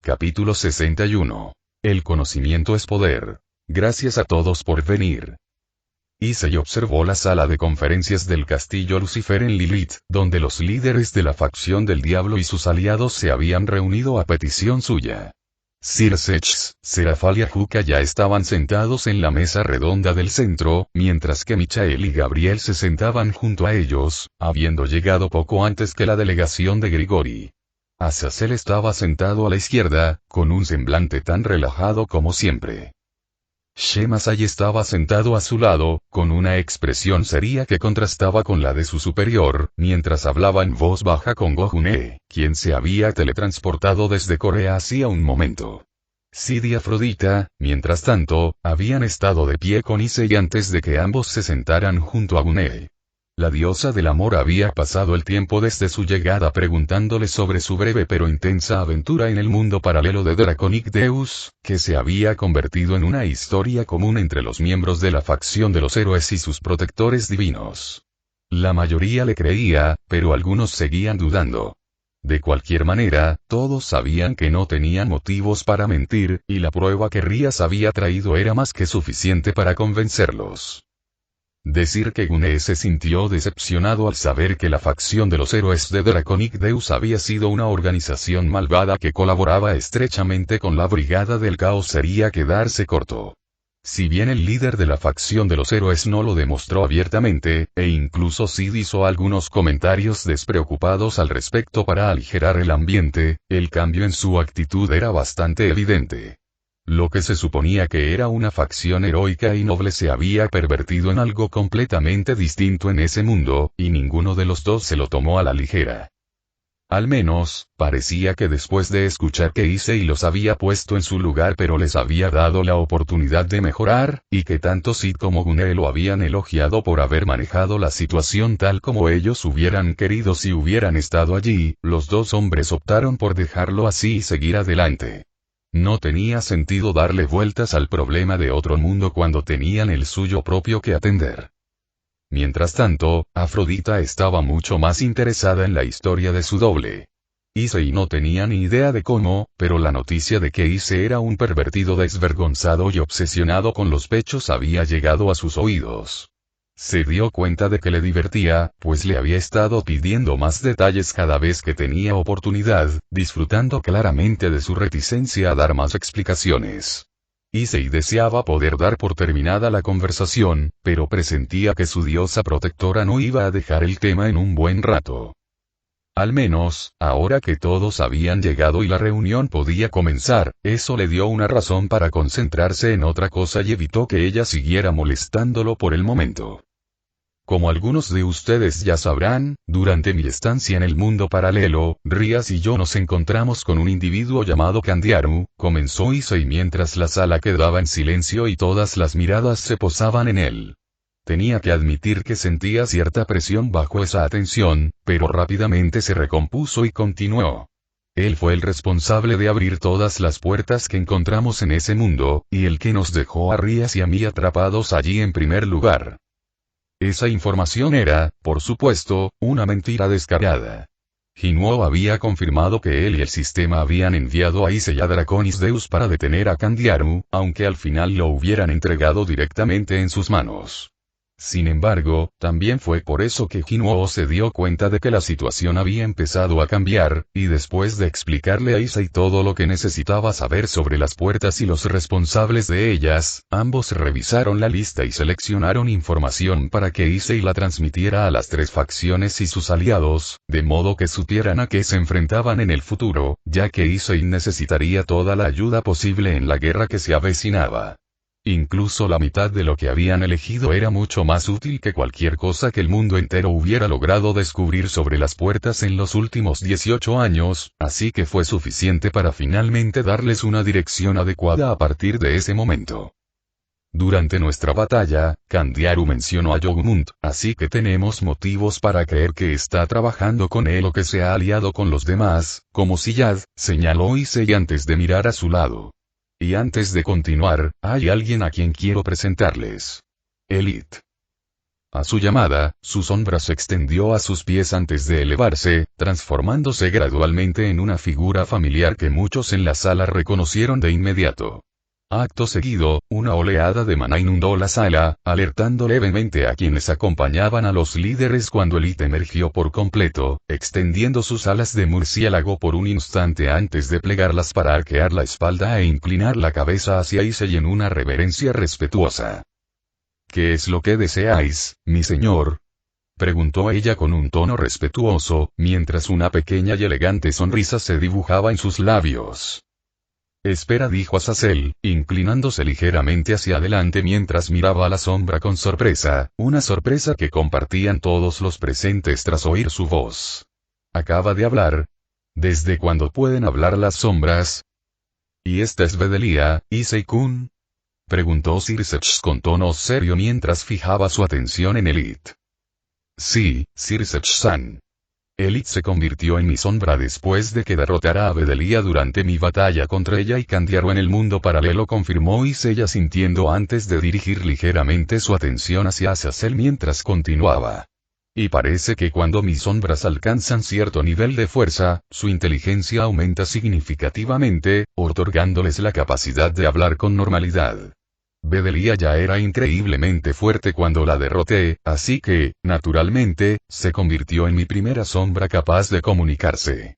Capítulo 61. El conocimiento es poder. Gracias a todos por venir. Issei observó la sala de conferencias del castillo Lucifer en Lilith, donde los líderes de la facción del diablo y sus aliados se habían reunido a petición suya. Sir Sechs, Serafal y Ajuka ya estaban sentados en la mesa redonda del centro, mientras que Michael y Gabriel se sentaban junto a ellos, habiendo llegado poco antes que la delegación de Grigori. Azazel estaba sentado a la izquierda, con un semblante tan relajado como siempre. Shemasai estaba sentado a su lado, con una expresión seria que contrastaba con la de su superior, mientras hablaba en voz baja con Gohune, quien se había teletransportado desde Corea hacía un momento. Sid y Afrodita, mientras tanto, habían estado de pie con Issei antes de que ambos se sentaran junto a Gune. La diosa del amor había pasado el tiempo desde su llegada preguntándole sobre su breve pero intensa aventura en el mundo paralelo de Draconic Deus, que se había convertido en una historia común entre los miembros de la facción de los héroes y sus protectores divinos. La mayoría le creía, pero algunos seguían dudando. De cualquier manera, todos sabían que no tenían motivos para mentir, y la prueba que Rías había traído era más que suficiente para convencerlos. Decir que Gune se sintió decepcionado al saber que la facción de los héroes de Draconic Deus había sido una organización malvada que colaboraba estrechamente con la Brigada del Caos sería quedarse corto. Si bien el líder de la facción de los héroes no lo demostró abiertamente, e incluso Sid hizo algunos comentarios despreocupados al respecto para aligerar el ambiente, el cambio en su actitud era bastante evidente. Lo que se suponía que era una facción heroica y noble se había pervertido en algo completamente distinto en ese mundo, y ninguno de los dos se lo tomó a la ligera. Al menos, parecía que después de escuchar que Issei los había puesto en su lugar pero les había dado la oportunidad de mejorar, y que tanto Sid como Gune lo habían elogiado por haber manejado la situación tal como ellos hubieran querido si hubieran estado allí, los dos hombres optaron por dejarlo así y seguir adelante. No tenía sentido darle vueltas al problema de otro mundo cuando tenían el suyo propio que atender. Mientras tanto, Afrodita estaba mucho más interesada en la historia de su doble. Issei no tenía ni idea de cómo, pero la noticia de que Issei era un pervertido desvergonzado y obsesionado con los pechos había llegado a sus oídos. Se dio cuenta de que le divertía, pues le había estado pidiendo más detalles cada vez que tenía oportunidad, disfrutando claramente de su reticencia a dar más explicaciones. Issei deseaba poder dar por terminada la conversación, pero presentía que su diosa protectora no iba a dejar el tema en un buen rato. Al menos, ahora que todos habían llegado y la reunión podía comenzar, eso le dio una razón para concentrarse en otra cosa y evitó que ella siguiera molestándolo por el momento. Como algunos de ustedes ya sabrán, durante mi estancia en el mundo paralelo, Rías y yo nos encontramos con un individuo llamado Candiaru, comenzó Issei mientras la sala quedaba en silencio y todas las miradas se posaban en él. Tenía que admitir que sentía cierta presión bajo esa atención, pero rápidamente se recompuso y continuó. Él fue el responsable de abrir todas las puertas que encontramos en ese mundo, y el que nos dejó a Rías y a mí atrapados allí en primer lugar. Esa información era, por supuesto, una mentira descarada. Jinwoo había confirmado que él y el sistema habían enviado a Issei a Draconis Deus para detener a Candiaru, aunque al final lo hubieran entregado directamente en sus manos. Sin embargo, también fue por eso que Jinwoo se dio cuenta de que la situación había empezado a cambiar, y después de explicarle a Issei todo lo que necesitaba saber sobre las puertas y los responsables de ellas, ambos revisaron la lista y seleccionaron información para que Issei la transmitiera a las tres facciones y sus aliados, de modo que supieran a qué se enfrentaban en el futuro, ya que Issei necesitaría toda la ayuda posible en la guerra que se avecinaba. Incluso la mitad de lo que habían elegido era mucho más útil que cualquier cosa que el mundo entero hubiera logrado descubrir sobre las puertas en los últimos 18 años, así que fue suficiente para finalmente darles una dirección adecuada a partir de ese momento. Durante nuestra batalla, Candiaru mencionó a Yogmund, así que tenemos motivos para creer que está trabajando con él o que se ha aliado con los demás, como Sillad, señaló Issei antes de mirar a su lado. Y antes de continuar, hay alguien a quien quiero presentarles. Elite. A su llamada, su sombra se extendió a sus pies antes de elevarse, transformándose gradualmente en una figura familiar que muchos en la sala reconocieron de inmediato. Acto seguido, una oleada de maná inundó la sala, alertando levemente a quienes acompañaban a los líderes cuando Elite emergió por completo, extendiendo sus alas de murciélago por un instante antes de plegarlas para arquear la espalda e inclinar la cabeza hacia Issei en una reverencia respetuosa. ¿Qué es lo que deseáis, mi señor? Preguntó ella con un tono respetuoso, mientras una pequeña y elegante sonrisa se dibujaba en sus labios. Espera, dijo Azazel, inclinándose ligeramente hacia adelante mientras miraba a la sombra con sorpresa, una sorpresa que compartían todos los presentes tras oír su voz. ¿Acaba de hablar? ¿Desde cuándo pueden hablar las sombras? ¿Y esta es Bedelia, Issei-kun? Preguntó Circe con tono serio mientras fijaba su atención en Elite. Sí, Circe-san. Elite se convirtió en mi sombra después de que derrotara a Bedelia durante mi batalla contra ella y Candiaro en el mundo paralelo, confirmó Issei asintiendo antes de dirigir ligeramente su atención hacia Azazel mientras continuaba. Y parece que cuando mis sombras alcanzan cierto nivel de fuerza, su inteligencia aumenta significativamente, otorgándoles la capacidad de hablar con normalidad. Bedelia ya era increíblemente fuerte cuando la derroté, así que, naturalmente, se convirtió en mi primera sombra capaz de comunicarse.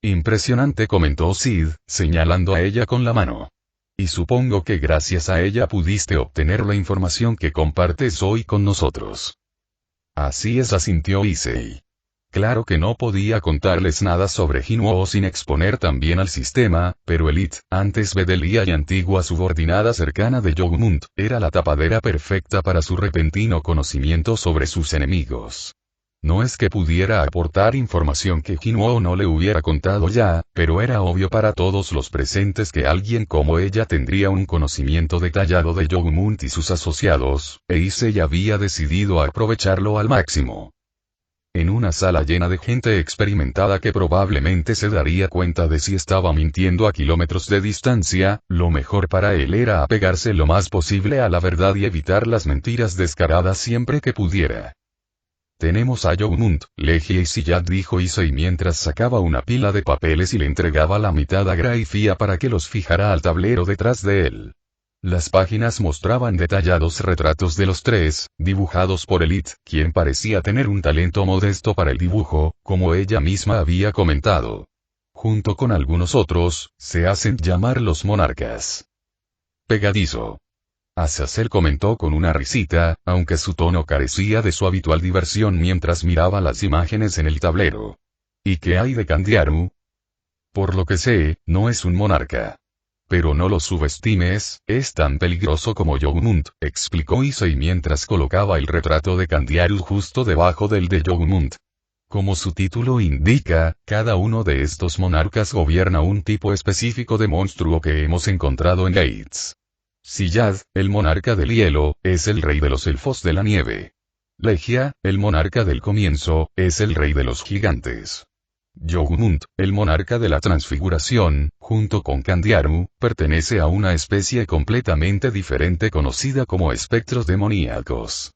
Impresionante, comentó Sid, señalando a ella con la mano. Y supongo que gracias a ella pudiste obtener la información que compartes hoy con nosotros. Así es, asintió Issei. Claro que no podía contarles nada sobre Jinwoo sin exponer también al sistema, pero Elite, antes Bedelia y antigua subordinada cercana de Yougmund, era la tapadera perfecta para su repentino conocimiento sobre sus enemigos. No es que pudiera aportar información que Jinwoo no le hubiera contado ya, pero era obvio para todos los presentes que alguien como ella tendría un conocimiento detallado de Yougmund y sus asociados, e Issei había decidido aprovecharlo al máximo. En una sala llena de gente experimentada que probablemente se daría cuenta de si estaba mintiendo a kilómetros de distancia, lo mejor para él era apegarse lo más posible a la verdad y evitar las mentiras descaradas siempre que pudiera. Tenemos a Yougmund, Legia y Siyad, dijo Issei mientras sacaba una pila de papeles y le entregaba la mitad a Graifia para que los fijara al tablero detrás de él. Las páginas mostraban detallados retratos de los tres, dibujados por Elite, quien parecía tener un talento modesto para el dibujo, como ella misma había comentado. Junto con algunos otros, se hacen llamar los monarcas. Pegadizo. Azazel comentó con una risita, aunque su tono carecía de su habitual diversión mientras miraba las imágenes en el tablero. ¿Y qué hay de Candiaru? Por lo que sé, no es un monarca. Pero no lo subestimes, es tan peligroso como Yougmund, explicó Issei mientras colocaba el retrato de Candiaru justo debajo del de Yougmund. Como su título indica, cada uno de estos monarcas gobierna un tipo específico de monstruo que hemos encontrado en Gates. Siyad, el monarca del hielo, es el rey de los elfos de la nieve. Legia, el monarca del comienzo, es el rey de los gigantes. Yougmund, el monarca de la transfiguración, junto con Candiaru, pertenece a una especie completamente diferente conocida como espectros demoníacos.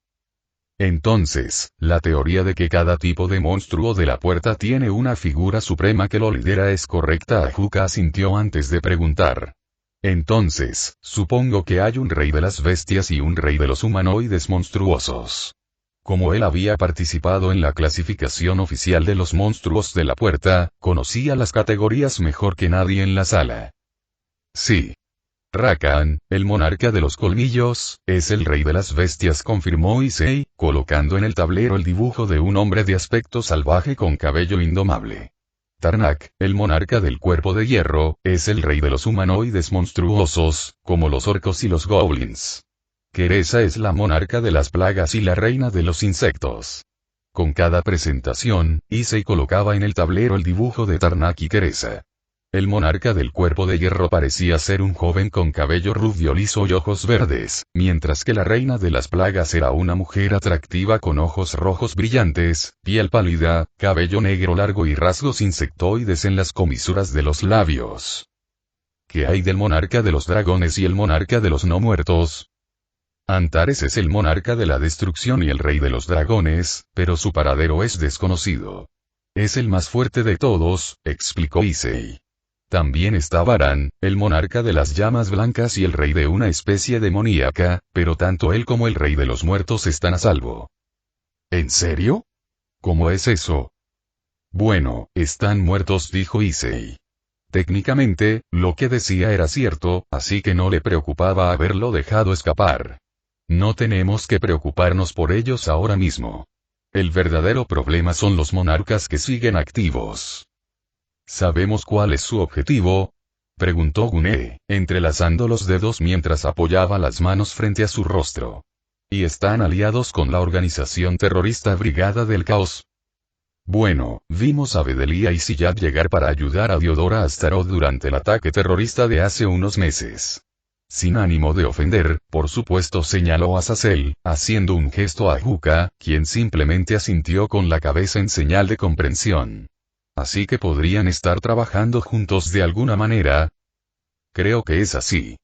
Entonces, la teoría de que cada tipo de monstruo de la puerta tiene una figura suprema que lo lidera es correcta. Ajuka asintió antes de preguntar. Entonces, supongo que hay un rey de las bestias y un rey de los humanoides monstruosos. Como él había participado en la clasificación oficial de los monstruos de la puerta, conocía las categorías mejor que nadie en la sala. Sí. Rakan, el monarca de los colmillos, es el rey de las bestias, confirmó Issei, colocando en el tablero el dibujo de un hombre de aspecto salvaje con cabello indomable. Tarnak, el monarca del cuerpo de hierro, es el rey de los humanoides monstruosos, como los orcos y los goblins. Keresa es la monarca de las plagas y la reina de los insectos. Con cada presentación, Issei colocaba en el tablero el dibujo de Tarnak y Keresa. El monarca del cuerpo de hierro parecía ser un joven con cabello rubio liso y ojos verdes, mientras que la reina de las plagas era una mujer atractiva con ojos rojos brillantes, piel pálida, cabello negro largo y rasgos insectoides en las comisuras de los labios. ¿Qué hay del monarca de los dragones y el monarca de los no muertos? Antares es el monarca de la destrucción y el rey de los dragones, pero su paradero es desconocido. Es el más fuerte de todos, explicó Issei. También está Varan, el monarca de las llamas blancas y el rey de una especie demoníaca, pero tanto él como el rey de los muertos están a salvo. ¿En serio? ¿Cómo es eso? Bueno, están muertos, dijo Issei. Técnicamente, lo que decía era cierto, así que no le preocupaba haberlo dejado escapar. No tenemos que preocuparnos por ellos ahora mismo. El verdadero problema son los monarcas que siguen activos. ¿Sabemos cuál es su objetivo? Preguntó Gune, entrelazando los dedos mientras apoyaba las manos frente a su rostro. ¿Y están aliados con la organización terrorista Brigada del Caos? Bueno, vimos a Bedelia y Siyad llegar para ayudar a Diodora Astaroth durante el ataque terrorista de hace unos meses. Sin ánimo de ofender, por supuesto señaló a Zazel, haciendo un gesto a Juka, quien simplemente asintió con la cabeza en señal de comprensión. Así que podrían estar trabajando juntos de alguna manera. Creo que es así.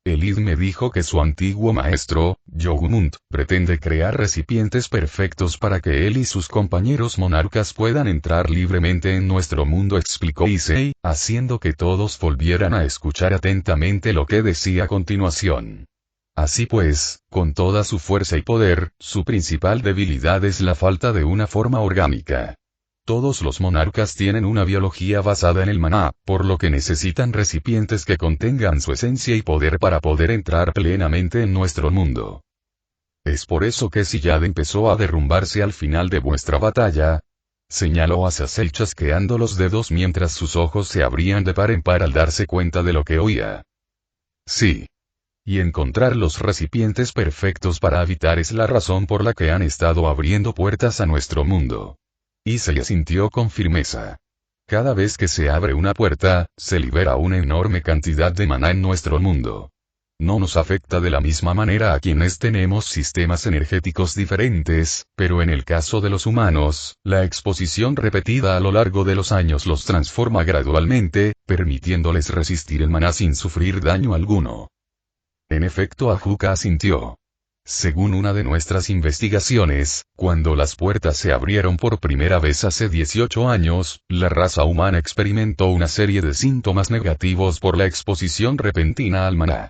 Elid me dijo que su antiguo maestro, Yogumunt, pretende crear recipientes perfectos para que él y sus compañeros monarcas puedan entrar libremente en nuestro mundo, explicó Issei, haciendo que todos volvieran a escuchar atentamente lo que decía a continuación. Así pues, con toda su fuerza y poder, su principal debilidad es la falta de una forma orgánica. Todos los monarcas tienen una biología basada en el maná, por lo que necesitan recipientes que contengan su esencia y poder para poder entrar plenamente en nuestro mundo. Es por eso que Siyad empezó a derrumbarse al final de vuestra batalla. Señaló a Zazel chasqueando los dedos mientras sus ojos se abrían de par en par al darse cuenta de lo que oía. Sí. Y encontrar los recipientes perfectos para habitar es la razón por la que han estado abriendo puertas a nuestro mundo. Issei asintió con firmeza. Cada vez que se abre una puerta, se libera una enorme cantidad de maná en nuestro mundo. No nos afecta de la misma manera a quienes tenemos sistemas energéticos diferentes, pero en el caso de los humanos, la exposición repetida a lo largo de los años los transforma gradualmente, permitiéndoles resistir el maná sin sufrir daño alguno. En efecto, Ajuka asintió. Según una de nuestras investigaciones, cuando las puertas se abrieron por primera vez hace 18 años, la raza humana experimentó una serie de síntomas negativos por la exposición repentina al maná.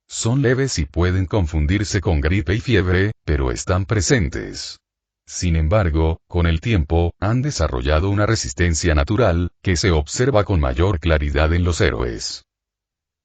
Son leves y pueden confundirse con gripe y fiebre, pero están presentes. Sin embargo, con el tiempo, han desarrollado una resistencia natural, que se observa con mayor claridad en los héroes.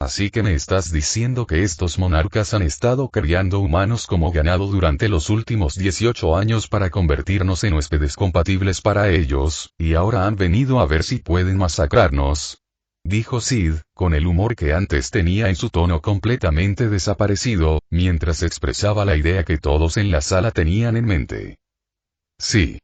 Así que me estás diciendo que estos monarcas han estado criando humanos como ganado durante los últimos 18 años para convertirnos en huéspedes compatibles para ellos, y ahora han venido a ver si pueden masacrarnos. Dijo Sid, con el humor que antes tenía en su tono completamente desaparecido, mientras expresaba la idea que todos en la sala tenían en mente. Sí.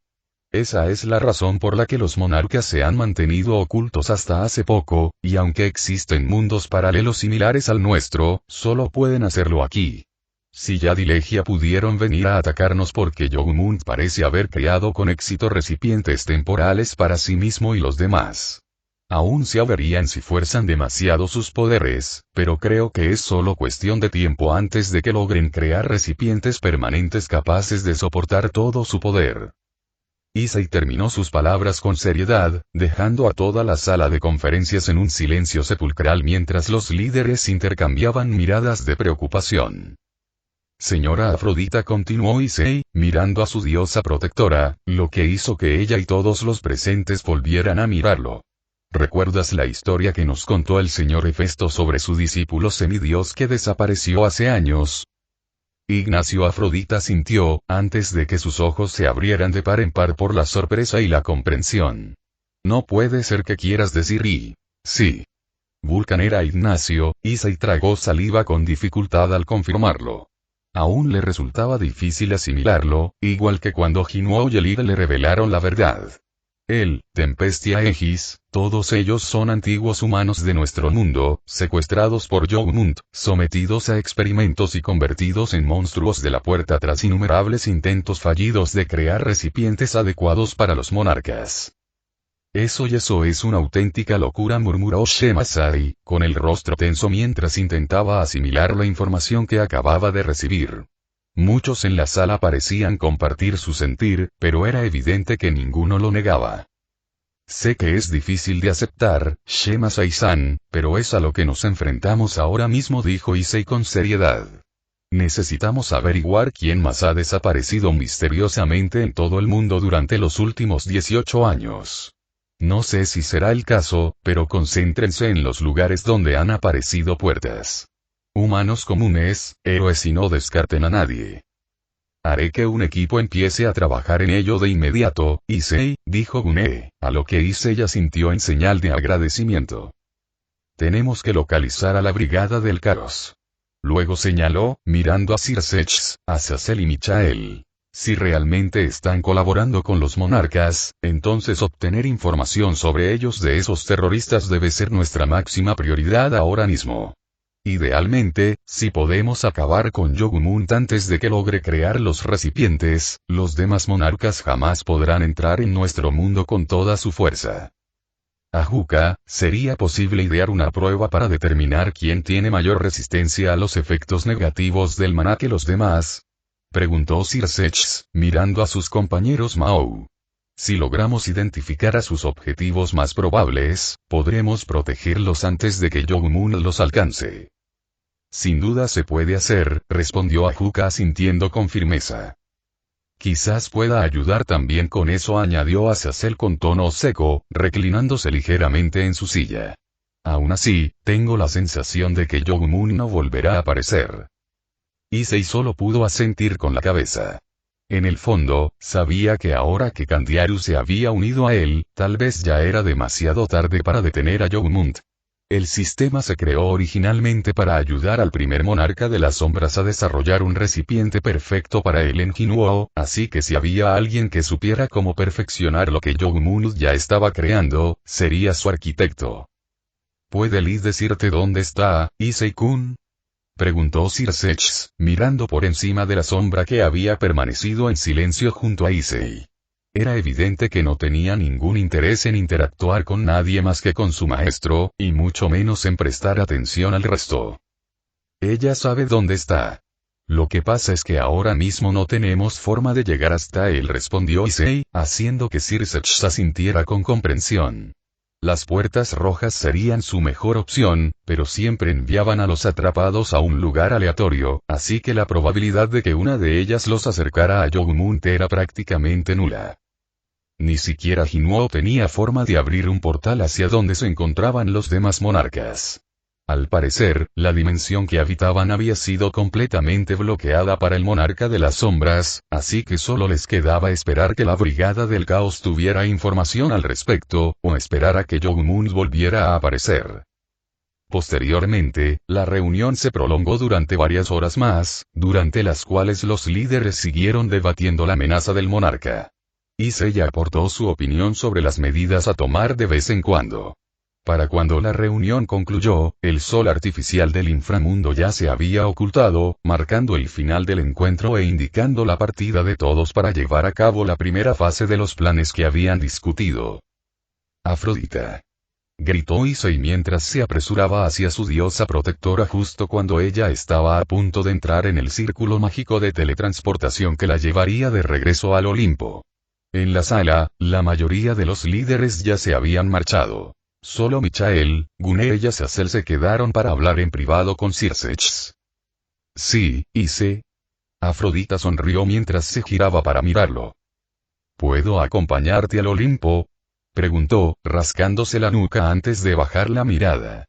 Esa es la razón por la que los monarcas se han mantenido ocultos hasta hace poco, y aunque existen mundos paralelos similares al nuestro, solo pueden hacerlo aquí. Siyad y Legia pudieron venir a atacarnos porque Yogumunt parece haber creado con éxito recipientes temporales para sí mismo y los demás. Aún se verían si fuerzan demasiado sus poderes, pero creo que es solo cuestión de tiempo antes de que logren crear recipientes permanentes capaces de soportar todo su poder. Issei terminó sus palabras con seriedad, dejando a toda la sala de conferencias en un silencio sepulcral mientras los líderes intercambiaban miradas de preocupación. Señora Afrodita, continuó Issei, mirando a su diosa protectora, lo que hizo que ella y todos los presentes volvieran a mirarlo. ¿Recuerdas la historia que nos contó el señor Hefesto sobre su discípulo semidios que desapareció hace años? Ignacio. Afrodita sintió, antes de que sus ojos se abrieran de par en par por la sorpresa y la comprensión. No puede ser que quieras decir y... Sí. Vulcan era Ignacio. Issei tragó saliva con dificultad al confirmarlo. Aún le resultaba difícil asimilarlo, igual que cuando Jinwoo y Elide le revelaron la verdad. Él, Tempestia Aegis, todos ellos son antiguos humanos de nuestro mundo, secuestrados por Yogumunt, sometidos a experimentos y convertidos en monstruos de la puerta tras innumerables intentos fallidos de crear recipientes adecuados para los monarcas. Eso es una auténtica locura, murmuró Shemasai, con el rostro tenso mientras intentaba asimilar la información que acababa de recibir. Muchos en la sala parecían compartir su sentir, pero era evidente que ninguno lo negaba. Sé que es difícil de aceptar, Shima-san, pero es a lo que nos enfrentamos ahora mismo, dijo Issei con seriedad. Necesitamos averiguar quién más ha desaparecido misteriosamente en todo el mundo durante los últimos 18 años. No sé si será el caso, pero concéntrense en los lugares donde han aparecido puertas. Humanos comunes, héroes, y no descarten a nadie. Haré que un equipo empiece a trabajar en ello de inmediato, Issei, dijo Gune, a lo que Issei asintió en señal de agradecimiento. Tenemos que localizar a la brigada del Caos. Luego señaló, mirando a Circe, a Azazel y Michael. Si realmente están colaborando con los monarcas, entonces obtener información sobre ellos de esos terroristas debe ser nuestra máxima prioridad ahora mismo. Idealmente, si podemos acabar con Yogumun antes de que logre crear los recipientes, los demás monarcas jamás podrán entrar en nuestro mundo con toda su fuerza. Ajuka, ¿sería posible idear una prueba para determinar quién tiene mayor resistencia a los efectos negativos del maná que los demás? Preguntó Circe, mirando a sus compañeros Mao. Si logramos identificar a sus objetivos más probables, podremos protegerlos antes de que Yogumun los alcance. Sin duda se puede hacer, respondió Ajuka asintiendo con firmeza. Quizás pueda ayudar también con eso, añadió Azazel con tono seco, reclinándose ligeramente en su silla. Aún así, tengo la sensación de que Yogumun no volverá a aparecer. Issei solo pudo asentir con la cabeza. En el fondo, sabía que ahora que Candiaru se había unido a él, tal vez ya era demasiado tarde para detener a Yogumun. El sistema se creó originalmente para ayudar al primer monarca de las sombras a desarrollar un recipiente perfecto para el Enjinwoo, así que si había alguien que supiera cómo perfeccionar lo que Yogumun ya estaba creando, sería su arquitecto. ¿Puede Lee decirte dónde está, Issei-kun? Preguntó Circe, mirando por encima de la sombra que había permanecido en silencio junto a Issei. Era evidente que no tenía ningún interés en interactuar con nadie más que con su maestro, y mucho menos en prestar atención al resto. Ella sabe dónde está. Lo que pasa es que ahora mismo no tenemos forma de llegar hasta él, respondió Issei, haciendo que Circe asintiera con comprensión. Las puertas rojas serían su mejor opción, pero siempre enviaban a los atrapados a un lugar aleatorio, así que la probabilidad de que una de ellas los acercara a Yogumun era prácticamente nula. Ni siquiera Jinwoo tenía forma de abrir un portal hacia donde se encontraban los demás monarcas. Al parecer, la dimensión que habitaban había sido completamente bloqueada para el monarca de las sombras, así que solo les quedaba esperar que la brigada del caos tuviera información al respecto, o esperar a que Yogumun volviera a aparecer. Posteriormente, la reunión se prolongó durante varias horas más, durante las cuales los líderes siguieron debatiendo la amenaza del monarca. Issei aportó su opinión sobre las medidas a tomar de vez en cuando. Para cuando la reunión concluyó, el sol artificial del inframundo ya se había ocultado, marcando el final del encuentro e indicando la partida de todos para llevar a cabo la primera fase de los planes que habían discutido. Afrodita. Gritó Issei mientras se apresuraba hacia su diosa protectora justo cuando ella estaba a punto de entrar en el círculo mágico de teletransportación que la llevaría de regreso al Olimpo. En la sala, la mayoría de los líderes ya se habían marchado. Solo Michael, Gune y Azazel se quedaron para hablar en privado con Circe. Sí, Issei. Afrodita sonrió mientras se giraba para mirarlo. ¿Puedo acompañarte al Olimpo? Preguntó, rascándose la nuca antes de bajar la mirada.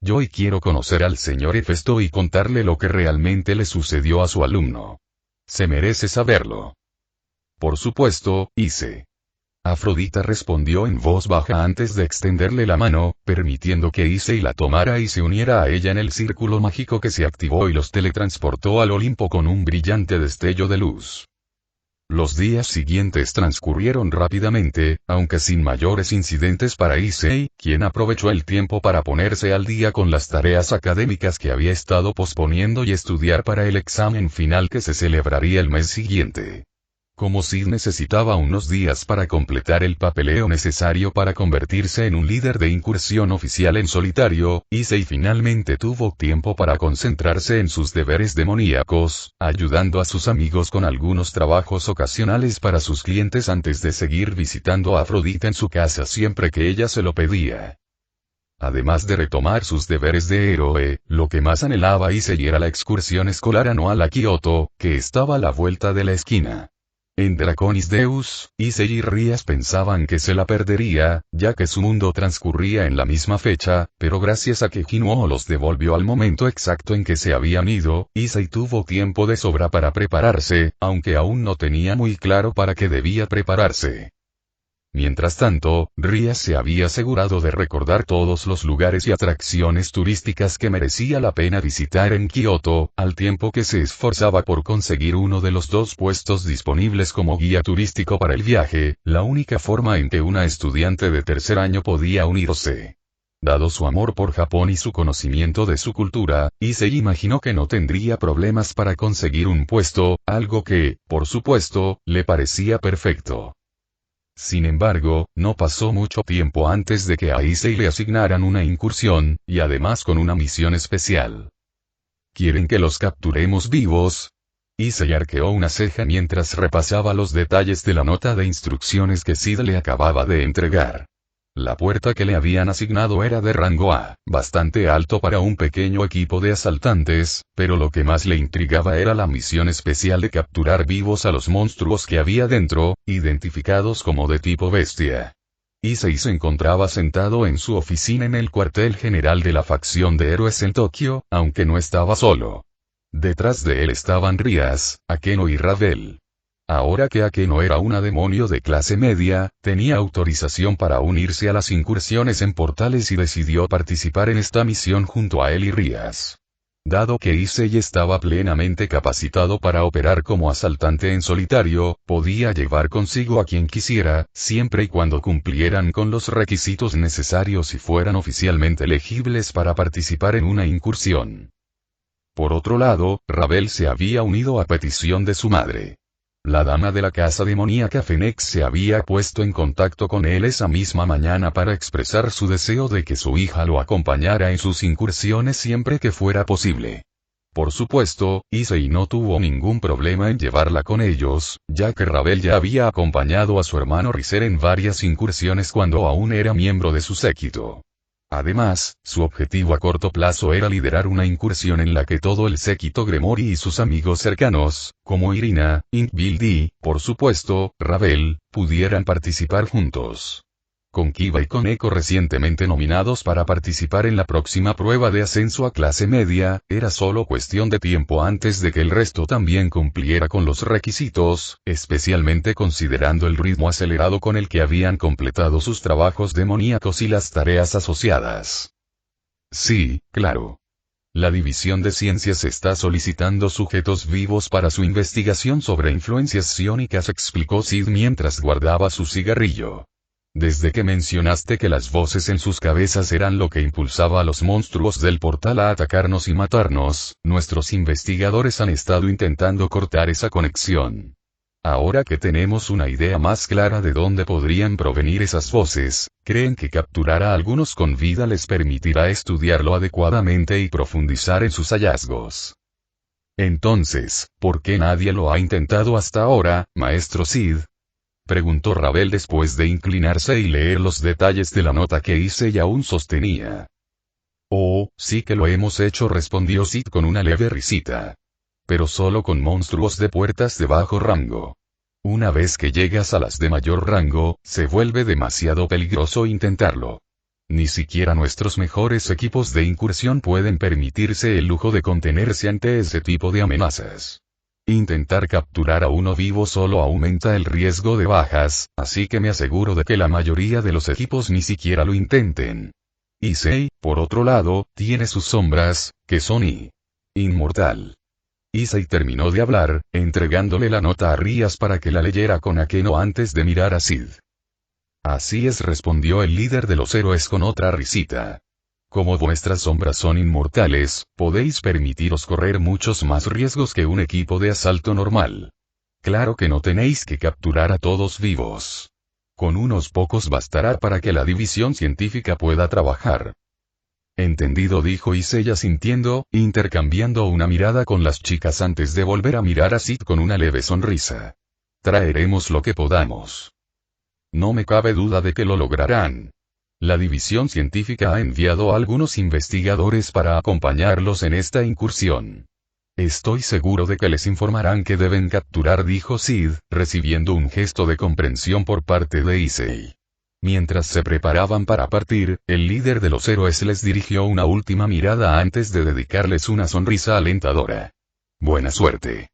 Yo quiero conocer al señor Hefesto y contarle lo que realmente le sucedió a su alumno. Se merece saberlo. Por supuesto, Issei. Afrodita respondió en voz baja antes de extenderle la mano, permitiendo que Issei la tomara y se uniera a ella en el círculo mágico que se activó y los teletransportó al Olimpo con un brillante destello de luz. Los días siguientes transcurrieron rápidamente, aunque sin mayores incidentes para Issei, quien aprovechó el tiempo para ponerse al día con las tareas académicas que había estado posponiendo y estudiar para el examen final que se celebraría el mes siguiente. Como Sid necesitaba unos días para completar el papeleo necesario para convertirse en un líder de incursión oficial en solitario, Issei finalmente tuvo tiempo para concentrarse en sus deberes demoníacos, ayudando a sus amigos con algunos trabajos ocasionales para sus clientes antes de seguir visitando a Afrodita en su casa siempre que ella se lo pedía. Además de retomar sus deberes de héroe, lo que más anhelaba Issei era la excursión escolar anual a Kioto, que estaba a la vuelta de la esquina. En Draconis Deus, Issei y Rías pensaban que se la perdería, ya que su mundo transcurría en la misma fecha, pero gracias a que Kinuo los devolvió al momento exacto en que se habían ido, Issei tuvo tiempo de sobra para prepararse, aunque aún no tenía muy claro para qué debía prepararse. Mientras tanto, Rías se había asegurado de recordar todos los lugares y atracciones turísticas que merecía la pena visitar en Kioto, al tiempo que se esforzaba por conseguir uno de los 2 puestos disponibles como guía turístico para el viaje, la única forma en que una estudiante de tercer año podía unirse. Dado su amor por Japón y su conocimiento de su cultura, Issei imaginó que no tendría problemas para conseguir un puesto, algo que, por supuesto, le parecía perfecto. Sin embargo, no pasó mucho tiempo antes de que a Issei le asignaran una incursión, y además con una misión especial. ¿Quieren que los capturemos vivos? Issei arqueó una ceja mientras repasaba los detalles de la nota de instrucciones que Sid le acababa de entregar. La puerta que le habían asignado era de rango A, bastante alto para un pequeño equipo de asaltantes, pero lo que más le intrigaba era la misión especial de capturar vivos a los monstruos que había dentro, identificados como de tipo bestia. Issei se encontraba sentado en su oficina en el cuartel general de la facción de héroes en Tokio, aunque no estaba solo. Detrás de él estaban Rías, Akeno y Ravel. Ahora que Akeno era una demonio de clase media, tenía autorización para unirse a las incursiones en portales y decidió participar en esta misión junto a él y Rías. Dado que Issei estaba plenamente capacitado para operar como asaltante en solitario, podía llevar consigo a quien quisiera, siempre y cuando cumplieran con los requisitos necesarios y fueran oficialmente elegibles para participar en una incursión. Por otro lado, Ravel se había unido a petición de su madre. La dama de la casa demoníaca Fenex se había puesto en contacto con él esa misma mañana para expresar su deseo de que su hija lo acompañara en sus incursiones siempre que fuera posible. Por supuesto, Issei no tuvo ningún problema en llevarla con ellos, ya que Ravel ya había acompañado a su hermano Riser en varias incursiones cuando aún era miembro de su séquito. Además, su objetivo a corto plazo era liderar una incursión en la que todo el séquito Gremori y sus amigos cercanos, como Irina, Inkbild y, por supuesto, Ravel, pudieran participar juntos. Con Kiba y con Eko recientemente nominados para participar en la próxima prueba de ascenso a clase media, era solo cuestión de tiempo antes de que el resto también cumpliera con los requisitos, especialmente considerando el ritmo acelerado con el que habían completado sus trabajos demoníacos y las tareas asociadas. Sí, claro. La División de Ciencias está solicitando sujetos vivos para su investigación sobre influencias psiónicas, explicó Sid mientras guardaba su cigarrillo. Desde que mencionaste que las voces en sus cabezas eran lo que impulsaba a los monstruos del portal a atacarnos y matarnos, nuestros investigadores han estado intentando cortar esa conexión. Ahora que tenemos una idea más clara de dónde podrían provenir esas voces, creen que capturar a algunos con vida les permitirá estudiarlo adecuadamente y profundizar en sus hallazgos. Entonces, ¿por qué nadie lo ha intentado hasta ahora, maestro Sid? Preguntó Ravel después de inclinarse y leer los detalles de la nota que Issei aún sostenía. Oh, sí que lo hemos hecho, respondió Sid con una leve risita. Pero solo con monstruos de puertas de bajo rango. Una vez que llegas a las de mayor rango, se vuelve demasiado peligroso intentarlo. Ni siquiera nuestros mejores equipos de incursión pueden permitirse el lujo de contenerse ante ese tipo de amenazas. Intentar capturar a uno vivo solo aumenta el riesgo de bajas, así que me aseguro de que la mayoría de los equipos ni siquiera lo intenten. Issei, por otro lado, tiene sus sombras, que son inmortal. Issei terminó de hablar, entregándole la nota a Rías para que la leyera con Akeno antes de mirar a Sid. Así es, respondió el líder de los héroes con otra risita. Como vuestras sombras son inmortales, podéis permitiros correr muchos más riesgos que un equipo de asalto normal. Claro que no tenéis que capturar a todos vivos. Con unos pocos bastará para que la división científica pueda trabajar. Entendido, dijo Issei asintiendo, intercambiando una mirada con las chicas antes de volver a mirar a Sid con una leve sonrisa. Traeremos lo que podamos. No me cabe duda de que lo lograrán. La división científica ha enviado a algunos investigadores para acompañarlos en esta incursión. Estoy seguro de que les informarán que deben capturar, dijo Sid, recibiendo un gesto de comprensión por parte de Issei. Mientras se preparaban para partir, el líder de los héroes les dirigió una última mirada antes de dedicarles una sonrisa alentadora. Buena suerte.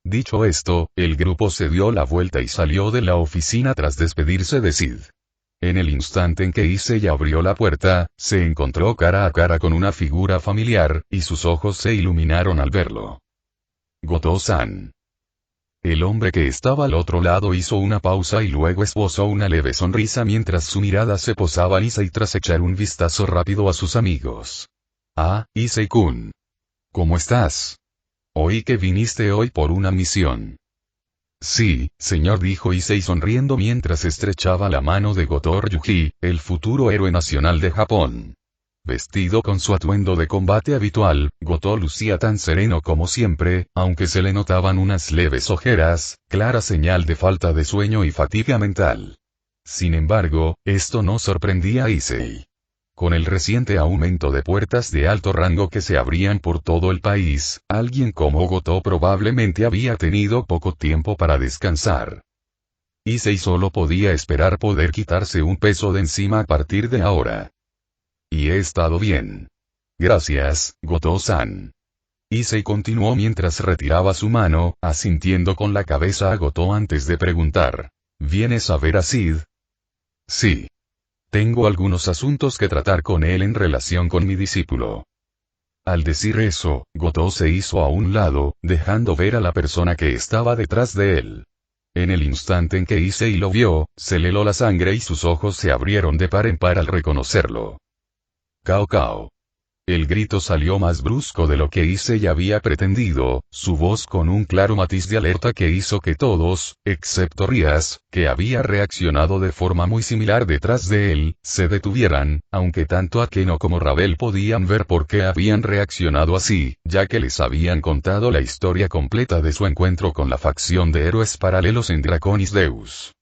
Dicho esto, el grupo se dio la vuelta y salió de la oficina tras despedirse de Sid. En el instante en que Issei abrió la puerta, se encontró cara a cara con una figura familiar, y sus ojos se iluminaron al verlo. Goto-san. El hombre que estaba al otro lado hizo una pausa y luego esbozó una leve sonrisa mientras su mirada se posaba en Issei tras echar un vistazo rápido a sus amigos. Ah, Issei-kun. ¿Cómo estás? Oí que viniste hoy por una misión. Sí, señor, dijo Issei sonriendo mientras estrechaba la mano de Goto Ryuji, el futuro héroe nacional de Japón. Vestido con su atuendo de combate habitual, Goto lucía tan sereno como siempre, aunque se le notaban unas leves ojeras, clara señal de falta de sueño y fatiga mental. Sin embargo, esto no sorprendía a Issei. Con el reciente aumento de puertas de alto rango que se abrían por todo el país, alguien como Goto probablemente había tenido poco tiempo para descansar. Issei solo podía esperar poder quitarse un peso de encima a partir de ahora. Y he estado bien. Gracias, Goto-san. Issei continuó mientras retiraba su mano, asintiendo con la cabeza a Goto antes de preguntar. ¿Vienes a ver a Sid? Sí. Tengo algunos asuntos que tratar con él en relación con mi discípulo. Al decir eso, Goto se hizo a un lado, dejando ver a la persona que estaba detrás de él. En el instante en que Issei lo vio, se le heló la sangre y sus ojos se abrieron de par en par al reconocerlo. Cao Cao. El grito salió más brusco de lo que Issei había pretendido, su voz con un claro matiz de alerta que hizo que todos, excepto Rias, que había reaccionado de forma muy similar detrás de él, se detuvieran, aunque tanto Akeno como Ravel podían ver por qué habían reaccionado así, ya que les habían contado la historia completa de su encuentro con la facción de héroes paralelos en Draconis Deus.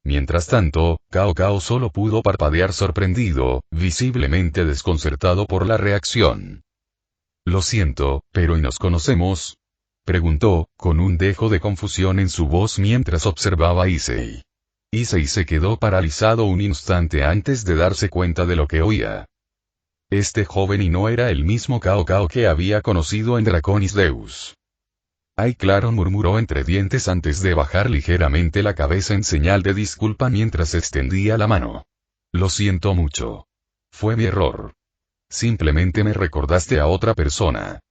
Mientras tanto, Cao Cao solo pudo parpadear sorprendido, visiblemente desconcertado por la reacción. Lo siento, pero ¿y nos conocemos? Preguntó, con un dejo de confusión en su voz mientras observaba a Issei. Issei se quedó paralizado un instante antes de darse cuenta de lo que oía. Este joven y no era el mismo Cao Cao que había conocido en Draconis Deus. Ay, claro, murmuró entre dientes antes de bajar ligeramente la cabeza en señal de disculpa mientras extendía la mano. Lo siento mucho. Fue mi error. Simplemente me recordaste a otra persona.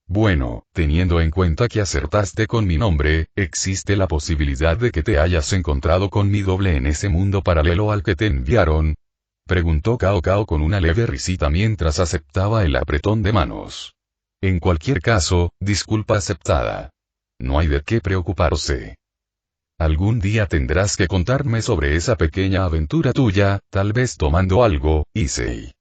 Bueno, teniendo en cuenta que acertaste con mi nombre, existe la posibilidad de que te hayas encontrado con mi doble en ese mundo paralelo al que te enviaron. Preguntó Cao Cao con una leve risita mientras aceptaba el apretón de manos. En cualquier caso, disculpa aceptada. No hay de qué preocuparse. Algún día tendrás que contarme sobre esa pequeña aventura tuya, tal vez tomando algo, Issei.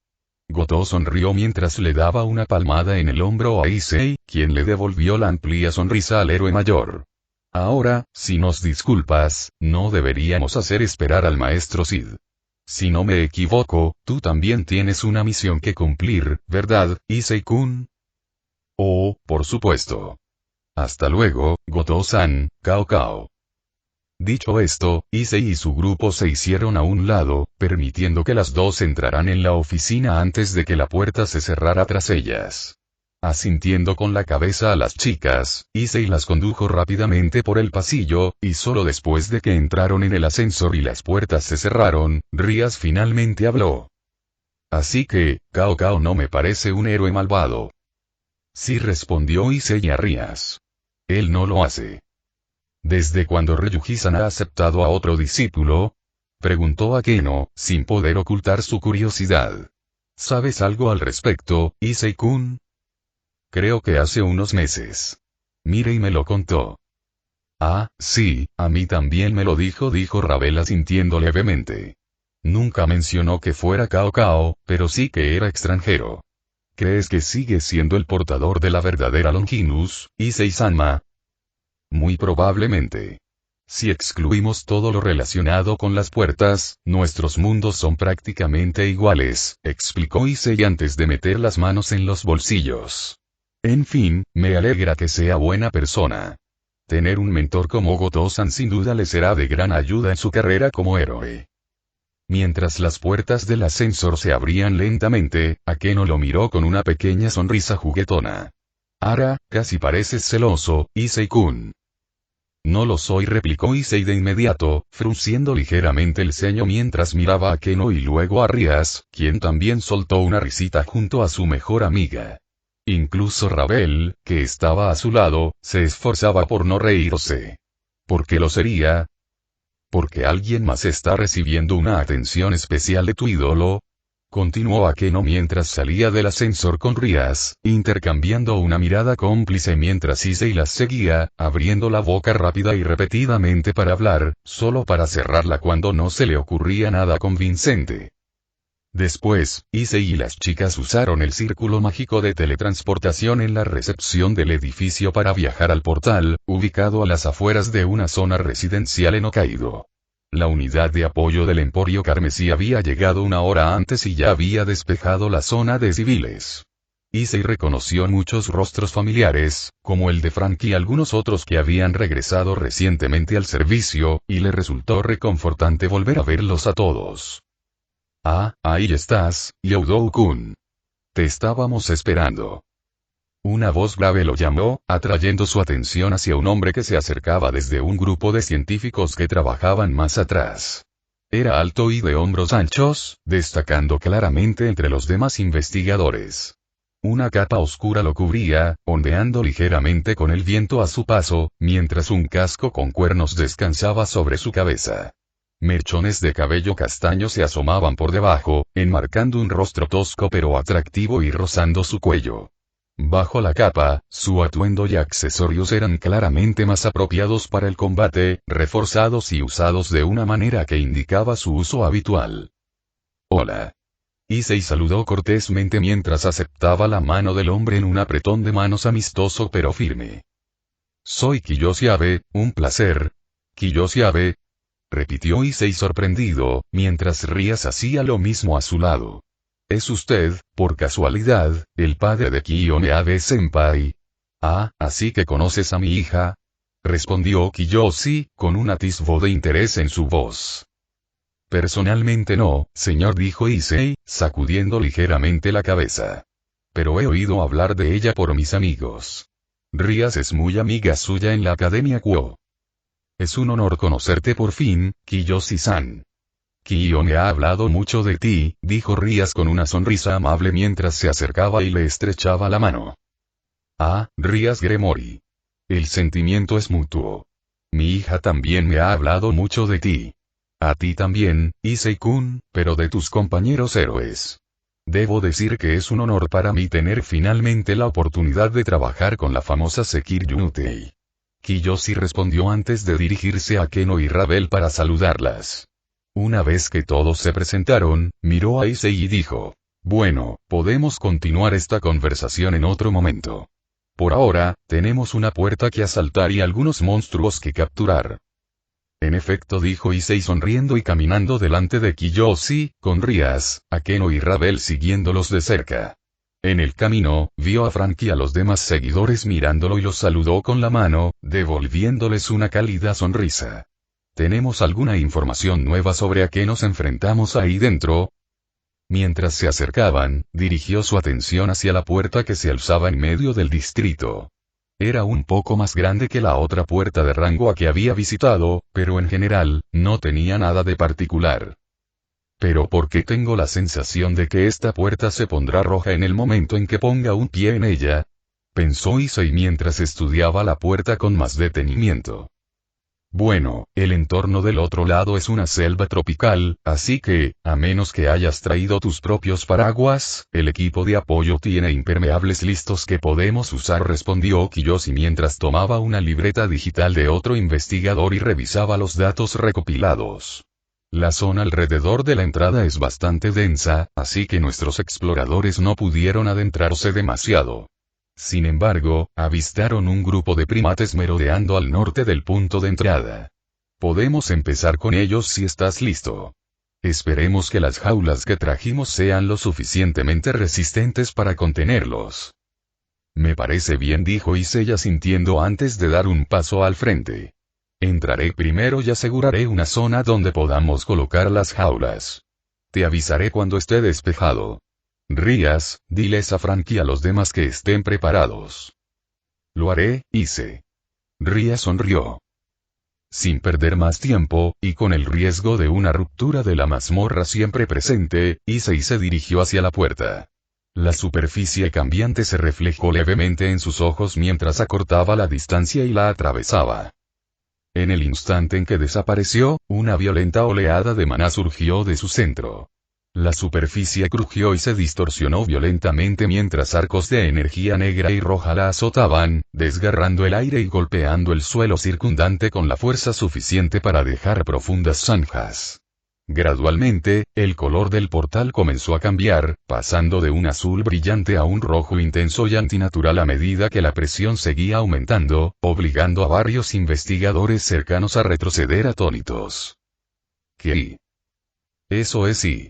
Goto sonrió mientras le daba una palmada en el hombro a Issei, quien le devolvió la amplia sonrisa al héroe mayor. Ahora, si nos disculpas, no deberíamos hacer esperar al maestro Sid. Si no me equivoco, tú también tienes una misión que cumplir, ¿verdad, Issei-kun? Oh, por supuesto. Hasta luego, Goto-san, Cao Cao. Dicho esto, Issei y su grupo se hicieron a un lado, permitiendo que las dos entraran en la oficina antes de que la puerta se cerrara tras ellas. Asintiendo con la cabeza a las chicas, Issei las condujo rápidamente por el pasillo, y solo después de que entraron en el ascensor y las puertas se cerraron, Rias finalmente habló. Así que, Cao Cao no me parece un héroe malvado. Sí, respondió Issei a Rias. Él no lo hace. ¿Desde cuándo Ryuji-san ha aceptado a otro discípulo? Preguntó Akeno, sin poder ocultar su curiosidad. ¿Sabes algo al respecto, Issei-kun? Creo que hace unos meses. Mire y me lo contó. Ah, sí, a mí también me lo dijo, dijo Ravel asintiendo levemente. Nunca mencionó que fuera Cao Cao, pero sí que era extranjero. ¿Crees que sigue siendo el portador de la verdadera Longinus, Issei-sama? Muy probablemente. Si excluimos todo lo relacionado con las puertas, nuestros mundos son prácticamente iguales, explicó Issei antes de meter las manos en los bolsillos. En fin, me alegra que sea buena persona. Tener un mentor como Goto-san sin duda le será de gran ayuda en su carrera como héroe. Mientras las puertas del ascensor se abrían lentamente, Akeno lo miró con una pequeña sonrisa juguetona. Ara, casi pareces celoso, Issei-kun. No lo soy, replicó Issei de inmediato, frunciendo ligeramente el ceño mientras miraba a Akeno y luego a Rias, quien también soltó una risita junto a su mejor amiga. Incluso Ravel, que estaba a su lado, se esforzaba por no reírse. ¿Por qué lo sería? ¿Porque alguien más está recibiendo una atención especial de tu ídolo? Continuó Akeno mientras salía del ascensor con Rias, intercambiando una mirada cómplice mientras Issei las seguía, abriendo la boca rápida y repetidamente para hablar, solo para cerrarla cuando no se le ocurría nada convincente. Después, Issei y las chicas usaron el círculo mágico de teletransportación en la recepción del edificio para viajar al portal, ubicado a las afueras de una zona residencial en Hokkaido. La unidad de apoyo del Emporio Carmesí había llegado una hora antes y ya había despejado la zona de civiles. Issei reconoció muchos rostros familiares, como el de Frank y algunos otros que habían regresado recientemente al servicio, y le resultó reconfortante volver a verlos a todos. Ah, ahí estás, Youdou-kun. Te estábamos esperando. Una voz grave lo llamó, atrayendo su atención hacia un hombre que se acercaba desde un grupo de científicos que trabajaban más atrás. Era alto y de hombros anchos, destacando claramente entre los demás investigadores. Una capa oscura lo cubría, ondeando ligeramente con el viento a su paso, mientras un casco con cuernos descansaba sobre su cabeza. Mechones de cabello castaño se asomaban por debajo, enmarcando un rostro tosco pero atractivo y rozando su cuello. Bajo la capa, su atuendo y accesorios eran claramente más apropiados para el combate, reforzados y usados de una manera que indicaba su uso habitual. Hola. Issei saludó cortésmente mientras aceptaba la mano del hombre en un apretón de manos amistoso pero firme. Soy Kiyoshi Abe, un placer. Kiyoshi Abe, repitió Issei sorprendido, mientras Rias hacía lo mismo a su lado. ¿Es usted, por casualidad, el padre de Kiyone Abe-senpai? Ah, así que conoces a mi hija, respondió Kiyoshi, con un atisbo de interés en su voz. Personalmente no, señor, dijo Issei, sacudiendo ligeramente la cabeza. Pero he oído hablar de ella por mis amigos. Rias es muy amiga suya en la Academia Kuo. Es un honor conocerte por fin, Kiyoshi-san. Kiyone ha hablado mucho de ti, dijo Rias con una sonrisa amable mientras se acercaba y le estrechaba la mano. Ah, Rias Gremori. El sentimiento es mutuo. Mi hija también me ha hablado mucho de ti. A ti también, Issei-kun, pero de tus compañeros héroes. Debo decir que es un honor para mí tener finalmente la oportunidad de trabajar con la famosa Sekiryu Nutei. Kiyoshi respondió antes de dirigirse a Akeno y Ravel para saludarlas. Una vez que todos se presentaron, miró a Issei y dijo, bueno, podemos continuar esta conversación en otro momento. Por ahora, tenemos una puerta que asaltar y algunos monstruos que capturar. En efecto, dijo Issei sonriendo y caminando delante de Kiyoshi, con Rias, Akeno y Ravel siguiéndolos de cerca. En el camino, vio a Frank y a los demás seguidores mirándolo y los saludó con la mano, devolviéndoles una cálida sonrisa. ¿Tenemos alguna información nueva sobre a qué nos enfrentamos ahí dentro? Mientras se acercaban, dirigió su atención hacia la puerta que se alzaba en medio del distrito. Era un poco más grande que la otra puerta de rango a que había visitado, pero en general, no tenía nada de particular. Pero ¿por qué tengo la sensación de que esta puerta se pondrá roja en el momento en que ponga un pie en ella? Pensó Issei mientras estudiaba la puerta con más detenimiento. Bueno, el entorno del otro lado es una selva tropical, así que, a menos que hayas traído tus propios paraguas, el equipo de apoyo tiene impermeables listos que podemos usar, respondió Kiyoshi mientras tomaba una libreta digital de otro investigador y revisaba los datos recopilados. La zona alrededor de la entrada es bastante densa, así que nuestros exploradores no pudieron adentrarse demasiado. Sin embargo, avistaron un grupo de primates merodeando al norte del punto de entrada. Podemos empezar con ellos si estás listo. Esperemos que las jaulas que trajimos sean lo suficientemente resistentes para contenerlos. Me parece bien, dijo Isella sintiendo antes de dar un paso al frente. Entraré primero y aseguraré una zona donde podamos colocar las jaulas. Te avisaré cuando esté despejado. Rías, diles a Frank y a los demás que estén preparados. Lo haré, Ise. Rías sonrió. Sin perder más tiempo, y con el riesgo de una ruptura de la mazmorra siempre presente, Ise se dirigió hacia la puerta. La superficie cambiante se reflejó levemente en sus ojos mientras acortaba la distancia y la atravesaba. En el instante en que desapareció, una violenta oleada de maná surgió de su centro. La superficie crujió y se distorsionó violentamente mientras arcos de energía negra y roja la azotaban, desgarrando el aire y golpeando el suelo circundante con la fuerza suficiente para dejar profundas zanjas. Gradualmente, el color del portal comenzó a cambiar, pasando de un azul brillante a un rojo intenso y antinatural a medida que la presión seguía aumentando, obligando a varios investigadores cercanos a retroceder atónitos. ¿Qué? Eso es sí.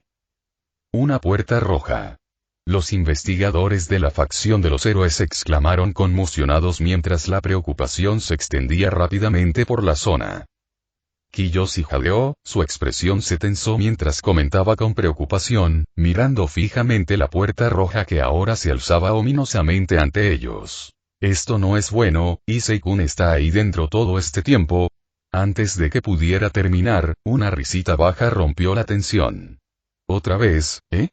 Una puerta roja. Los investigadores de la facción de los héroes exclamaron conmocionados mientras la preocupación se extendía rápidamente por la zona. Kiyoshi jadeó, su expresión se tensó mientras comentaba con preocupación, mirando fijamente la puerta roja que ahora se alzaba ominosamente ante ellos. Esto no es bueno, Issei-kun está ahí dentro todo este tiempo. Antes de que pudiera terminar, una risita baja rompió la tensión. ¿Otra vez, eh?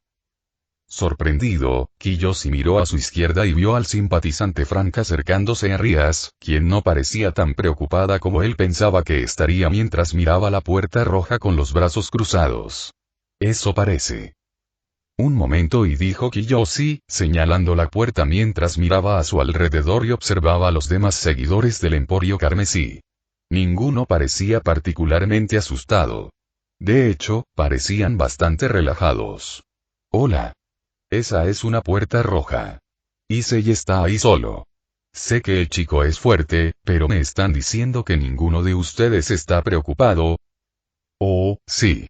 Sorprendido, Kiyoshi miró a su izquierda y vio al simpatizante Frank acercándose a Rías, quien no parecía tan preocupada como él pensaba que estaría mientras miraba la puerta roja con los brazos cruzados. Eso parece. Un momento, y dijo Kiyoshi, señalando la puerta mientras miraba a su alrededor y observaba a los demás seguidores del Emporio Carmesí. Ninguno parecía particularmente asustado. De hecho, parecían bastante relajados. Hola. Esa es una puerta roja. Issei está ahí solo. Sé que el chico es fuerte, pero me están diciendo que ninguno de ustedes está preocupado. Oh, sí.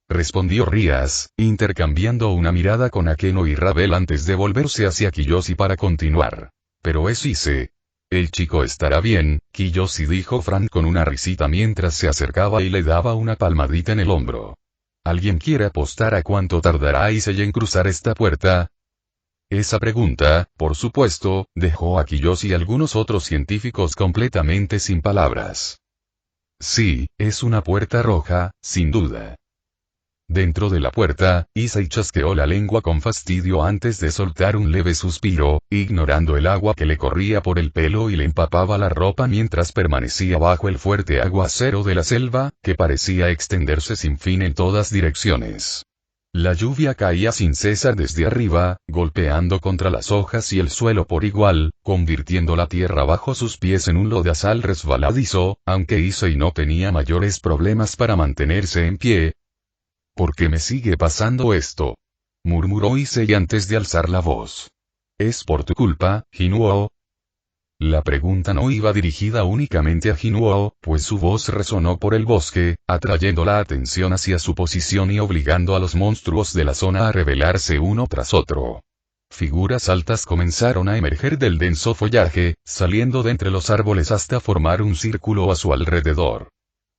Respondió Rías, intercambiando una mirada con Akeno y Ravel antes de volverse hacia Kiyoshi para continuar. Pero es Issei. El chico estará bien, Kiyoshi, dijo Frank con una risita mientras se acercaba y le daba una palmadita en el hombro. ¿Alguien quiere apostar a cuánto tardará Issei en cruzar esta puerta? Esa pregunta, por supuesto, dejó a Kiyoshi y algunos otros científicos completamente sin palabras. Sí, es una puerta roja, sin duda. Dentro de la puerta, Issei chasqueó la lengua con fastidio antes de soltar un leve suspiro, ignorando el agua que le corría por el pelo y le empapaba la ropa mientras permanecía bajo el fuerte aguacero de la selva, que parecía extenderse sin fin en todas direcciones. La lluvia caía sin cesar desde arriba, golpeando contra las hojas y el suelo por igual, convirtiendo la tierra bajo sus pies en un lodazal resbaladizo, aunque Issei no tenía mayores problemas para mantenerse en pie. ¿Por qué me sigue pasando esto?, murmuró Issei antes de alzar la voz. ¿Es por tu culpa, Jinuo? La pregunta no iba dirigida únicamente a Jinuo, pues su voz resonó por el bosque, atrayendo la atención hacia su posición y obligando a los monstruos de la zona a revelarse uno tras otro. Figuras altas comenzaron a emerger del denso follaje, saliendo de entre los árboles hasta formar un círculo a su alrededor.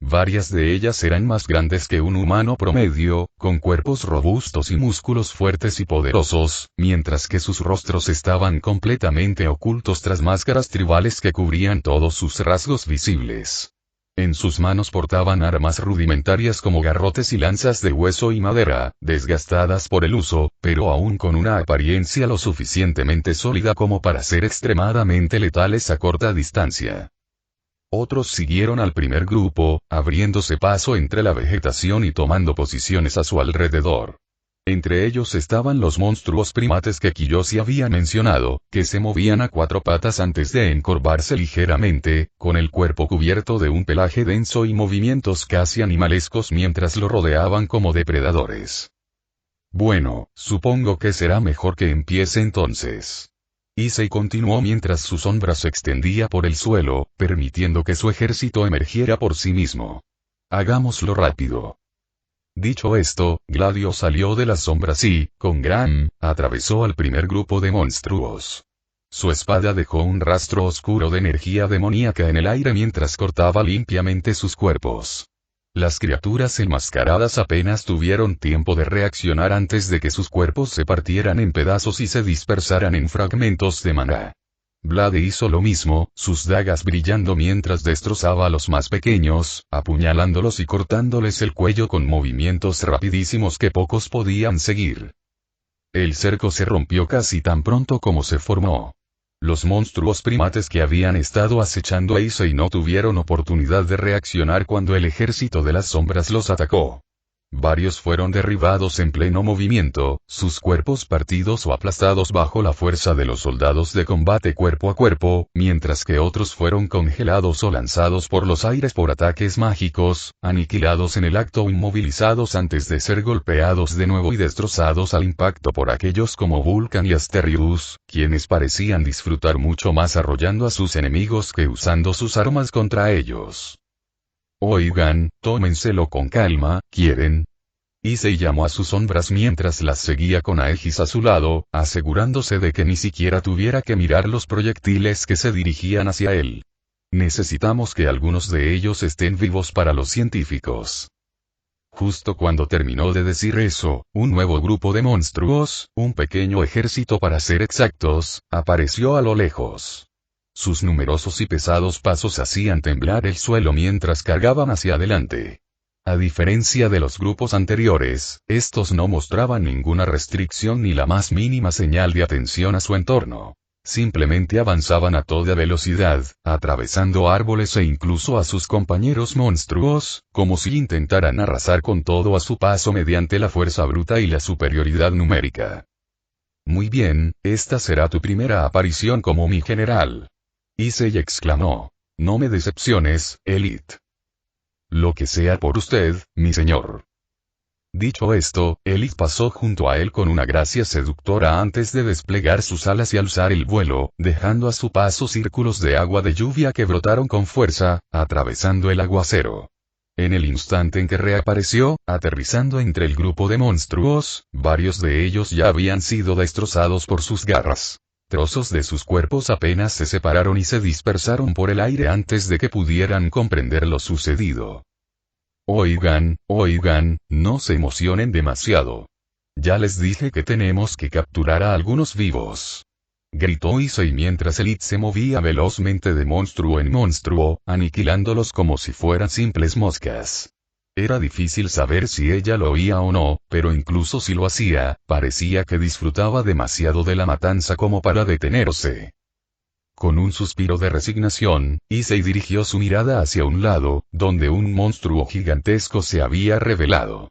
Varias de ellas eran más grandes que un humano promedio, con cuerpos robustos y músculos fuertes y poderosos, mientras que sus rostros estaban completamente ocultos tras máscaras tribales que cubrían todos sus rasgos visibles. En sus manos portaban armas rudimentarias como garrotes y lanzas de hueso y madera, desgastadas por el uso, pero aún con una apariencia lo suficientemente sólida como para ser extremadamente letales a corta distancia. Otros siguieron al primer grupo, abriéndose paso entre la vegetación y tomando posiciones a su alrededor. Entre ellos estaban los monstruos primates que Kiyoshi había mencionado, que se movían a 4 patas antes de encorvarse ligeramente, con el cuerpo cubierto de un pelaje denso y movimientos casi animalescos mientras lo rodeaban como depredadores. Bueno, supongo que será mejor que empiece entonces. Issei continuó mientras su sombra se extendía por el suelo, permitiendo que su ejército emergiera por sí mismo. Hagámoslo rápido. Dicho esto, Gladio salió de las sombras y, con atravesó al primer grupo de monstruos. Su espada dejó un rastro oscuro de energía demoníaca en el aire mientras cortaba limpiamente sus cuerpos. Las criaturas enmascaradas apenas tuvieron tiempo de reaccionar antes de que sus cuerpos se partieran en pedazos y se dispersaran en fragmentos de maná. Blade hizo lo mismo, sus dagas brillando mientras destrozaba a los más pequeños, apuñalándolos y cortándoles el cuello con movimientos rapidísimos que pocos podían seguir. El cerco se rompió casi tan pronto como se formó. Los monstruos primates que habían estado acechando a Issei no tuvieron oportunidad de reaccionar cuando el ejército de las sombras los atacó. Varios fueron derribados en pleno movimiento, sus cuerpos partidos o aplastados bajo la fuerza de los soldados de combate cuerpo a cuerpo, mientras que otros fueron congelados o lanzados por los aires por ataques mágicos, aniquilados en el acto o inmovilizados antes de ser golpeados de nuevo y destrozados al impacto por aquellos como Vulcan y Asterius, quienes parecían disfrutar mucho más arrollando a sus enemigos que usando sus armas contra ellos. Oigan, tómenselo con calma, ¿quieren? Issei llamó a sus sombras mientras las seguía con Aegis a su lado, asegurándose de que ni siquiera tuviera que mirar los proyectiles que se dirigían hacia él. Necesitamos que algunos de ellos estén vivos para los científicos. Justo cuando terminó de decir eso, un nuevo grupo de monstruos, un pequeño ejército para ser exactos, apareció a lo lejos. Sus numerosos y pesados pasos hacían temblar el suelo mientras cargaban hacia adelante. A diferencia de los grupos anteriores, estos no mostraban ninguna restricción ni la más mínima señal de atención a su entorno. Simplemente avanzaban a toda velocidad, atravesando árboles e incluso a sus compañeros monstruos, como si intentaran arrasar con todo a su paso mediante la fuerza bruta y la superioridad numérica. Muy bien, esta será tu primera aparición como mi general. Issei exclamó. No me decepciones, Elite. Lo que sea por usted, mi señor. Dicho esto, Elite pasó junto a él con una gracia seductora antes de desplegar sus alas y alzar el vuelo, dejando a su paso círculos de agua de lluvia que brotaron con fuerza, atravesando el aguacero. En el instante en que reapareció, aterrizando entre el grupo de monstruos, varios de ellos ya habían sido destrozados por sus garras. Trozos de sus cuerpos apenas se separaron y se dispersaron por el aire antes de que pudieran comprender lo sucedido. Oigan, no se emocionen demasiado. Ya les dije que tenemos que capturar a algunos vivos. Gritó Issei mientras Elite se movía velozmente de monstruo en monstruo, aniquilándolos como si fueran simples moscas. Era difícil saber si ella lo oía o no, pero incluso si lo hacía, parecía que disfrutaba demasiado de la matanza como para detenerse. Con un suspiro de resignación, Issei dirigió su mirada hacia un lado, donde un monstruo gigantesco se había revelado.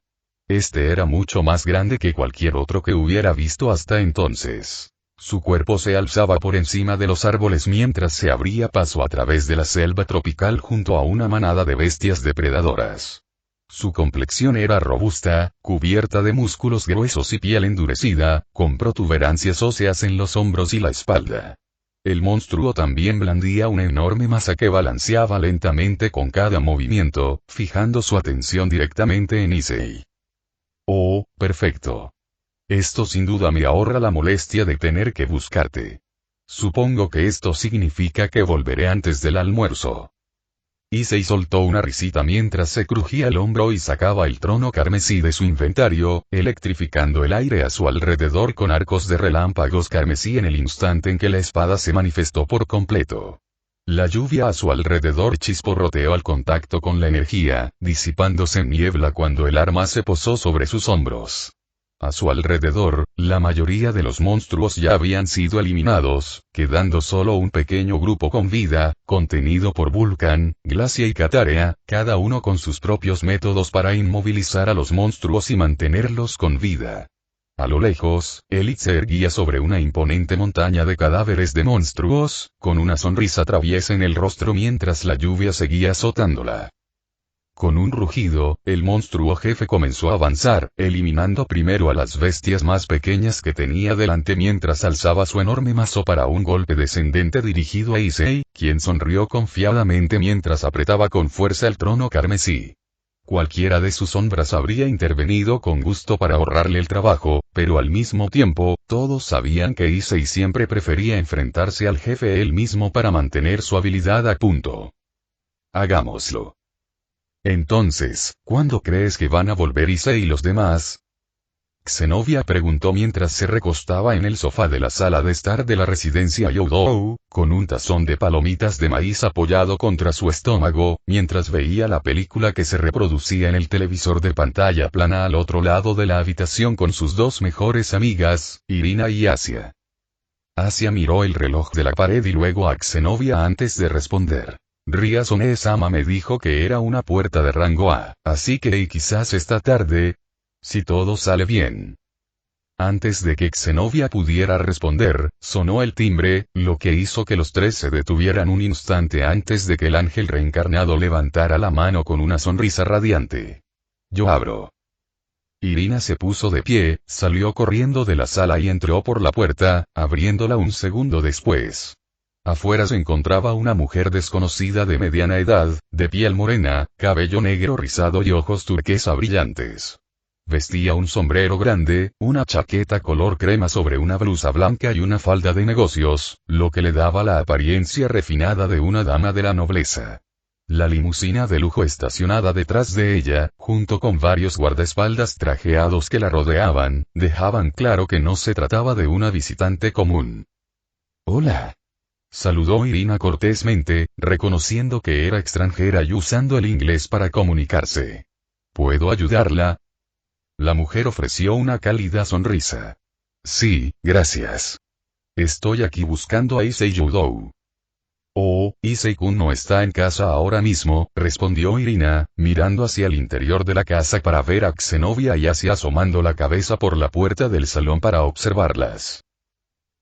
Este era mucho más grande que cualquier otro que hubiera visto hasta entonces. Su cuerpo se alzaba por encima de los árboles mientras se abría paso a través de la selva tropical junto a una manada de bestias depredadoras. Su complexión era robusta, cubierta de músculos gruesos y piel endurecida, con protuberancias óseas en los hombros y la espalda. El monstruo también blandía una enorme masa que balanceaba lentamente con cada movimiento, fijando su atención directamente en Issei. Oh, perfecto. Esto sin duda me ahorra la molestia de tener que buscarte. Supongo que esto significa que volveré antes del almuerzo. Issei soltó una risita mientras se crujía el hombro y sacaba el trono carmesí de su inventario, electrificando el aire a su alrededor con arcos de relámpagos carmesí en el instante en que la espada se manifestó por completo. La lluvia a su alrededor chisporroteó al contacto con la energía, disipándose en niebla cuando el arma se posó sobre sus hombros. A su alrededor, la mayoría de los monstruos ya habían sido eliminados, quedando solo un pequeño grupo con vida, contenido por Vulcan, Glacia y Catarea, cada uno con sus propios métodos para inmovilizar a los monstruos y mantenerlos con vida. A lo lejos, Elite se erguía sobre una imponente montaña de cadáveres de monstruos, con una sonrisa traviesa en el rostro mientras la lluvia seguía azotándola. Con un rugido, el monstruo jefe comenzó a avanzar, eliminando primero a las bestias más pequeñas que tenía delante mientras alzaba su enorme mazo para un golpe descendente dirigido a Issei, quien sonrió confiadamente mientras apretaba con fuerza el trono carmesí. Cualquiera de sus sombras habría intervenido con gusto para ahorrarle el trabajo, pero al mismo tiempo, todos sabían que Issei siempre prefería enfrentarse al jefe él mismo para mantener su habilidad a punto. Hagámoslo. Entonces, ¿cuándo crees que van a volver Issei y los demás? Zenobia preguntó mientras se recostaba en el sofá de la sala de estar de la residencia Youdou, con un tazón de palomitas de maíz apoyado contra su estómago, mientras veía la película que se reproducía en el televisor de pantalla plana al otro lado de la habitación con sus dos mejores amigas, Irina y Asia. Asia miró el reloj de la pared y luego a Zenobia antes de responder. Ryazone-sama me dijo que era una puerta de rango A, así que quizás esta tarde, si todo sale bien. Antes de que Zenobia pudiera responder, sonó el timbre, lo que hizo que los tres se detuvieran un instante antes de que el ángel reencarnado levantara la mano con una sonrisa radiante. Yo abro. Irina se puso de pie, salió corriendo de la sala y entró por la puerta, abriéndola un segundo después. Afuera se encontraba una mujer desconocida de mediana edad, de piel morena, cabello negro rizado y ojos turquesa brillantes. Vestía un sombrero grande, una chaqueta color crema sobre una blusa blanca y una falda de negocios, lo que le daba la apariencia refinada de una dama de la nobleza. La limusina de lujo estacionada detrás de ella, junto con varios guardaespaldas trajeados que la rodeaban, dejaban claro que no se trataba de una visitante común. Hola. Saludó Irina cortésmente, reconociendo que era extranjera y usando el inglés para comunicarse. ¿Puedo ayudarla? La mujer ofreció una cálida sonrisa. Sí, gracias. Estoy aquí buscando a Issei Youdou. Oh, Issei-kun no está en casa ahora mismo, respondió Irina, mirando hacia el interior de la casa para ver a Zenobia y Asia asomando la cabeza por la puerta del salón para observarlas.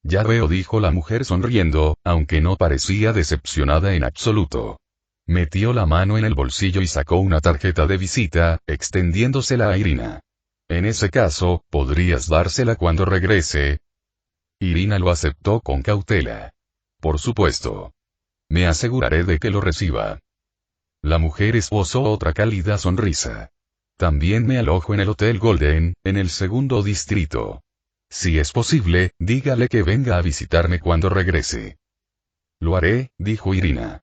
Ya veo, dijo la mujer sonriendo, aunque no parecía decepcionada en absoluto. Metió la mano en el bolsillo y sacó una tarjeta de visita, extendiéndosela a Irina. En ese caso, ¿podrías dársela cuando regrese? Irina lo aceptó con cautela. Por supuesto. Me aseguraré de que lo reciba. La mujer esbozó otra cálida sonrisa. También me alojo en el Hotel Golden, en el segundo distrito. Si es posible, dígale que venga a visitarme cuando regrese. Lo haré, dijo Irina.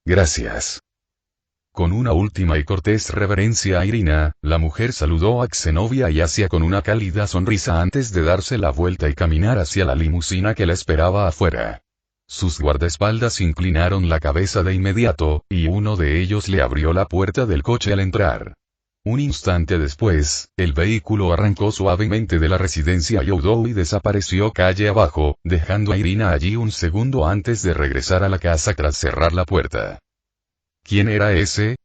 Gracias. Con una última y cortés reverencia a Irina, la mujer saludó a Zenobia y Asia con una cálida sonrisa antes de darse la vuelta y caminar hacia la limusina que la esperaba afuera. Sus guardaespaldas inclinaron la cabeza de inmediato, y uno de ellos le abrió la puerta del coche al entrar. Un instante después, el vehículo arrancó suavemente de la residencia Youdou y desapareció calle abajo, dejando a Irina allí un segundo antes de regresar a la casa tras cerrar la puerta. ¿Quién era ese?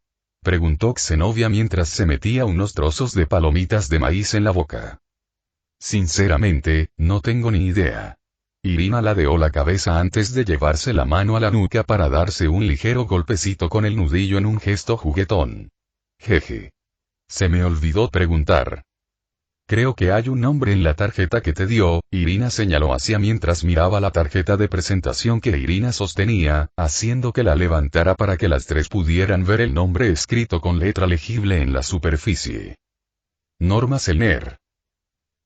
Preguntó Zenobia mientras se metía unos trozos de palomitas de maíz en la boca. Sinceramente, no tengo ni idea. Irina ladeó la cabeza antes de llevarse la mano a la nuca para darse un ligero golpecito con el nudillo en un gesto juguetón. Jeje. Se me olvidó preguntar. Creo que hay un nombre en la tarjeta que te dio, Irina señaló hacia mientras miraba la tarjeta de presentación que Irina sostenía, haciendo que la levantara para que las tres pudieran ver el nombre escrito con letra legible en la superficie. Norma Selner.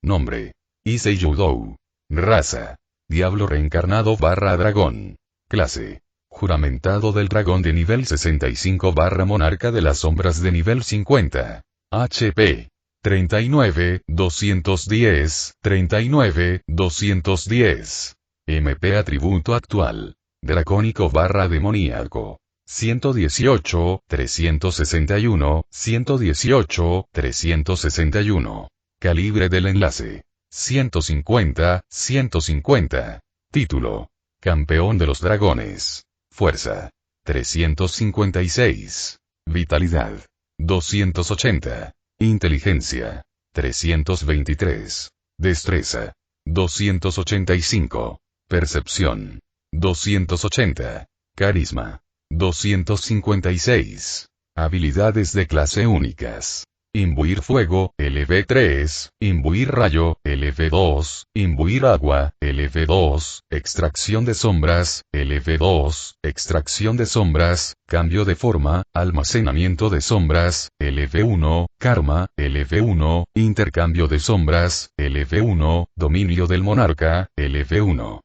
Nombre. Issei Youdou. Raza. Diablo reencarnado / dragón. Clase. Juramentado del dragón de nivel 65 / monarca de las sombras de nivel 50. HP. 39, 210, 39, 210. MP atributo actual. Dracónico / demoníaco. 118, 361, 118, 361. Calibre del enlace. 150, 150. Título. Campeón de los dragones. Fuerza. 356. Vitalidad. 280. Inteligencia. 323. Destreza. 285. Percepción. 280. Carisma. 256. Habilidades de clase únicas. Imbuir fuego, LV3, imbuir rayo, LV2, imbuir agua, LV2, extracción de sombras, LV2, extracción de sombras, cambio de forma, almacenamiento de sombras, LV1, karma, LV1, intercambio de sombras, LV1, dominio del monarca, LV1.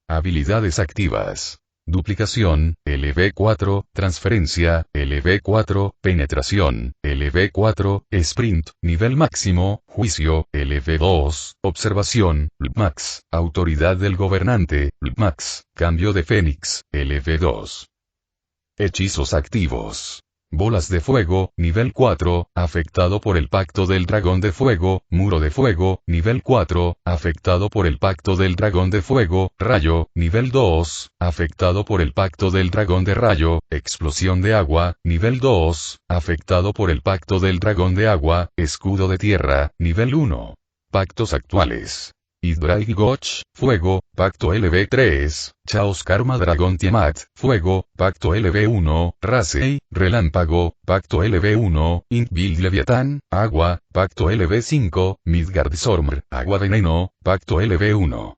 Habilidades activas. Duplicación, LV4, transferencia, LV4, penetración, LV4, sprint, nivel máximo, juicio, LV2, observación, LVMAX, autoridad del gobernante, LVMAX, cambio de fénix, LV2. Hechizos activos. Bolas de fuego, nivel 4, afectado por el pacto del dragón de fuego, muro de fuego, nivel 4, afectado por el pacto del dragón de fuego, rayo, nivel 2, afectado por el pacto del dragón de rayo, explosión de agua, nivel 2, afectado por el pacto del dragón de agua, escudo de tierra, nivel 1. Pactos actuales. Hydraig Goch, fuego, pacto LV3, Chaos Karma Dragón Tiamat, fuego, pacto LV1, Rasei, relámpago, pacto LV1, Inkbild Leviatán, agua, pacto LV5, Midgard Storm, agua veneno, pacto LV1.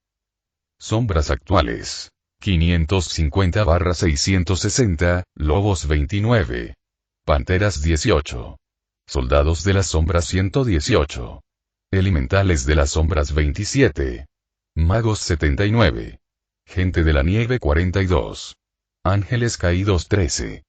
Sombras actuales. 550/660, Lobos 29. Panteras 18. Soldados de las sombras 118. Elementales de las sombras 27. Magos 79. Gente de la nieve 42. Ángeles caídos 13.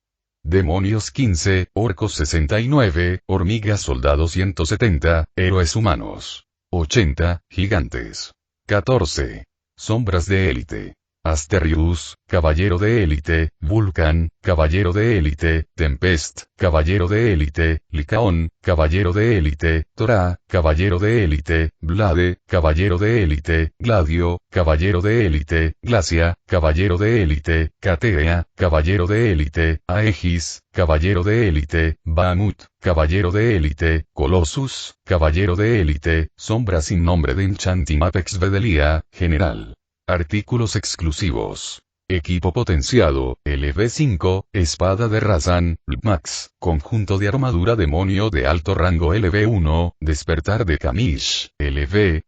Demonios 15, orcos 69, hormigas soldados 170, héroes humanos 80, gigantes 14. Sombras de élite. Asterius, caballero de élite, Vulcan, caballero de élite, Tempest, caballero de élite, Licaón, caballero de élite, Torah, caballero de élite, Blade, caballero de élite, Gladio, caballero de élite, Glacia, caballero de élite, Catea, caballero de élite, Aegis, caballero de élite, Bahamut, caballero de élite, Colossus, caballero de élite, sombra sin nombre de Enchanting Apex Vedelia, general. Artículos exclusivos. Equipo potenciado, LV5, espada de Razan, LVMAX, conjunto de armadura demonio de alto rango LV1, despertar de Kamish, LV.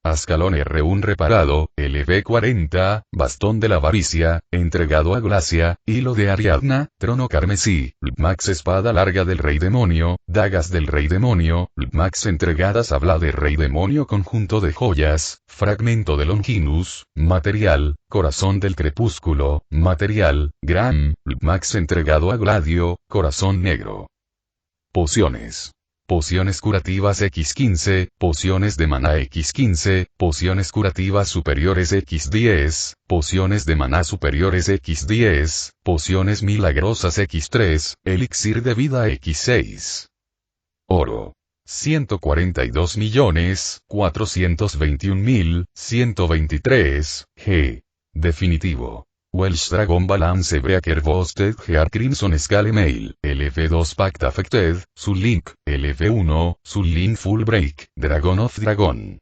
Ascalón R1 reparado, LV40, bastón de la avaricia, entregado a Glacia, hilo de Ariadna, trono carmesí, LVMAX espada larga del rey demonio, dagas del rey demonio, LVMAX entregadas a Blade rey demonio conjunto de joyas, fragmento de Longinus, material, corazón del crepúsculo, material, Gram, LVMAX entregado a Gladio, corazón negro. Pociones. Pociones curativas X15, pociones de maná X15, pociones curativas superiores X10, pociones de maná superiores X10, pociones milagrosas X3, elixir de vida X6. Oro. 142.421.123, G. Definitivo. Welsh Dragon Balance Breaker Boosted Gear Crimson Scale Mail, LV2 Pact Affected, Sullink, LV1, Sullink Full Break, Dragon of Dragon.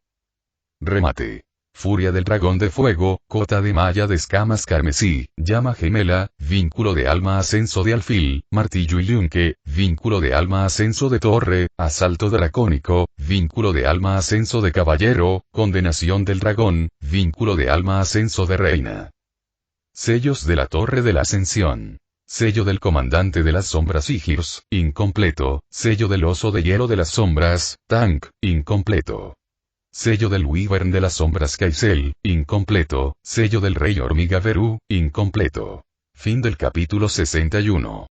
Remate. Furia del dragón de fuego, cota de malla de escamas carmesí, llama gemela, vínculo de alma ascenso de alfil, martillo y yunque, vínculo de alma ascenso de torre, asalto dracónico, vínculo de alma ascenso de caballero, condenación del dragón, vínculo de alma ascenso de reina. Sellos de la Torre de la Ascensión. Sello del Comandante de las Sombras Sigirs, incompleto. Sello del Oso de Hielo de las Sombras, Tank, incompleto. Sello del Wyvern de las Sombras Kaisel, incompleto. Sello del Rey Hormiga Verú, incompleto. Fin del capítulo 61.